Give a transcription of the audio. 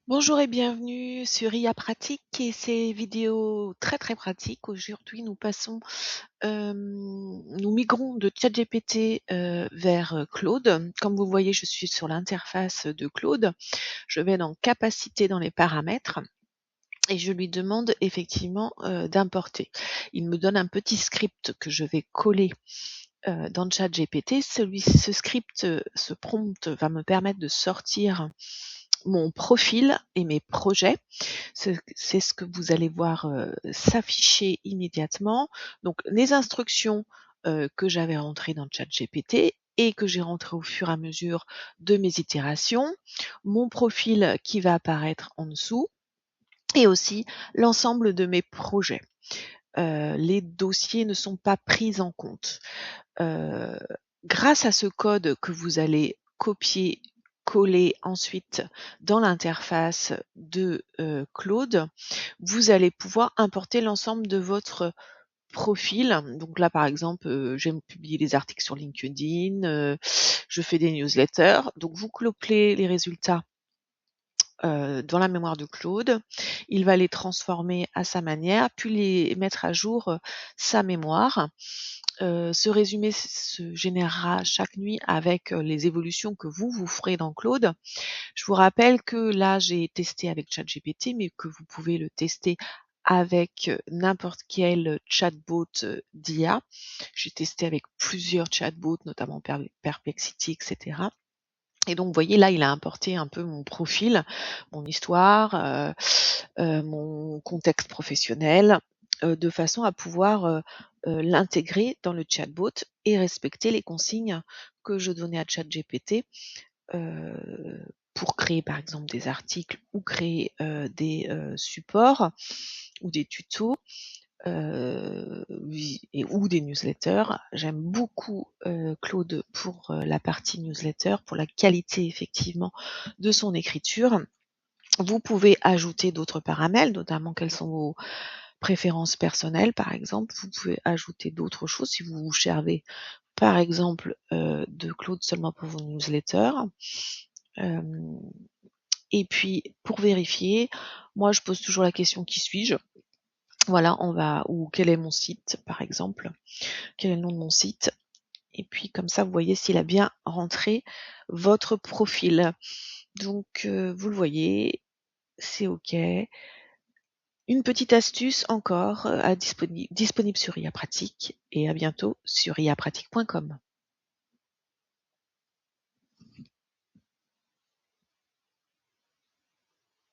Bonjour et bienvenue sur IA Pratique et ces vidéos très pratiques. Aujourd'hui, nous migrons de ChatGPT vers Claude. Comme vous voyez, je suis sur l'interface de Claude. Je vais dans Capacité dans les paramètres et je lui demande effectivement d'importer. Il me donne un petit script que je vais coller dans ChatGPT. Ce script, ce prompt va me permettre de sortir mon profil et mes projets. C'est ce que vous allez voir s'afficher immédiatement. Donc les instructions que j'avais rentrées dans ChatGPT et que j'ai rentrées au fur et à mesure de mes itérations, mon profil qui va apparaître en dessous et aussi l'ensemble de mes projets. Les dossiers ne sont pas pris en compte. Heu, Grâce à ce code que vous allez copier, coller ensuite dans l'interface de, Claude, vous allez pouvoir importer l'ensemble de votre profil. Donc là, par exemple, j'aime publier des articles sur LinkedIn, je fais des newsletters. Donc vous clopez les résultats, dans la mémoire de Claude. Il va les transformer à sa manière, puis les mettre à jour, sa mémoire. Ce résumé se générera chaque nuit avec, les évolutions que vous ferez dans Claude. Je vous rappelle que là, j'ai testé avec ChatGPT, mais que vous pouvez le tester avec, n'importe quel chatbot, d'IA. J'ai testé avec plusieurs chatbots, notamment Perplexity et cetera. Et donc, vous voyez, là, il a importé un peu mon profil, mon histoire, mon contexte professionnel, de façon à pouvoir, l'intégrer dans le chatbot et respecter les consignes que je donnais à ChatGPT, pour créer, par exemple, des articles ou créer, des, supports ou des tutos. Oui, ou des newsletters. J'aime beaucoup Claude pour la partie newsletter, pour la qualité effectivement de son écriture. Vous pouvez ajouter d'autres paramètres, notamment quelles sont vos préférences personnelles, par exemple. Vous pouvez ajouter d'autres choses si vous vous servez, par exemple, de Claude seulement pour vos newsletters. Euh, et puis, pour vérifier, moi, je pose toujours la question qui suis-je. Voilà, ou quel est mon site, par exemple, quel est le nom de mon site. Et puis comme ça, vous voyez s'il a bien rentré votre profil. Donc vous le voyez, c'est OK. Une petite astuce encore disponible sur IA Pratique et à bientôt sur iapratique.com.